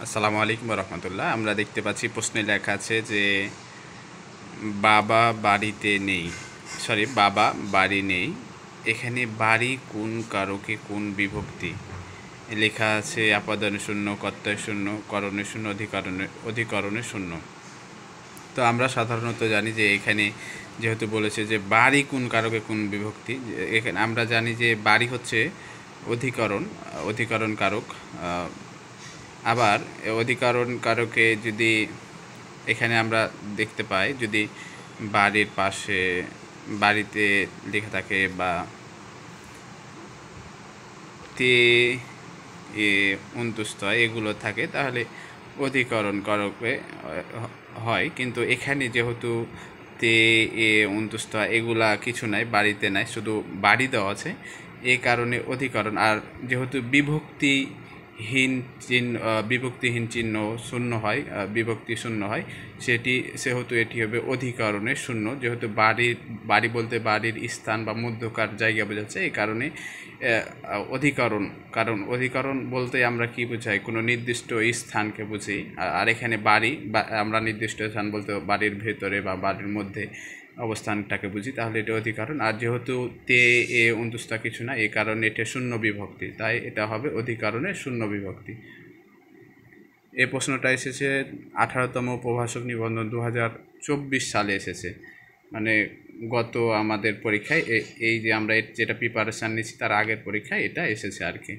আসসালামু আলাইকুম রহমতুল্লাহ। আমরা দেখতে পাচ্ছি প্রশ্নে লেখা আছে যে বাবা বাড়িতে নেই, বাবা বাড়ি নেই। এখানে বাড়ি কোন কারকে কোন বিভক্তি? লেখা আছে আপাদনে শূন্য, কর্তায় শূন্য, করণে শূন্য, অধিকরণে শূন্য। তো আমরা সাধারণত জানি যে এখানে যেহেতু বলেছে যে বাড়ি কোন কারকে কোন বিভক্তি, এখানে আমরা জানি যে বাড়ি হচ্ছে অধিকরণ কারক। আবার অধিকরণ কারকে যদি এখানে আমরা দেখতে পাই, যদি বাড়ির পাশে বাড়িতে লেখা থাকে বা তে অন্তুস্থ এগুলো থাকে, তাহলে অধিকরণ কারকে হয়। কিন্তু এখানে যেহেতু তে অন্তুস্থ এগুলা কিছু নাই, বাড়িতে নাই, শুধু বাড়ি দেওয়া আছে, এই কারণে অধিকরণ। আর যেহেতু বিভক্তিহীন চিহ্ন শূন্য হয়, বিভক্তি শূন্য হয়, সেহেতু এটি হবে অধিকরণের শূন্য। যেহেতু বাড়ি বলতে বাড়ির স্থান বা মধ্যকার জায়গা বোঝাচ্ছে, এই কারণে অধিকরণ বলতে আমরা কি বুঝাই? কোনো নির্দিষ্ট স্থানকে বুঝি। আর এখানে বাড়ি বা আমরা নির্দিষ্ট স্থান বলতে বাড়ির ভেতরে বা বাড়ির মধ্যে অবস্থানটাকে বুঝি, তাহলে এটা অধিকরণ। আর যেহেতু তে অন্তুস্থ কিছু না, এই কারণে এটা শূন্য বিভক্তি, তাই এটা হবে অধিকরণের শূন্য বিভক্তি। এই প্রশ্নটা এসেছে 18তম প্রভাষক নিবন্ধন 2024 সালে এসেছে, মানে গত আমাদের পরীক্ষায়, এই যে আমরা যেটা প্রিপারেশান নিচ্ছি তার আগের পরীক্ষায় এটা এসেছে আর কি।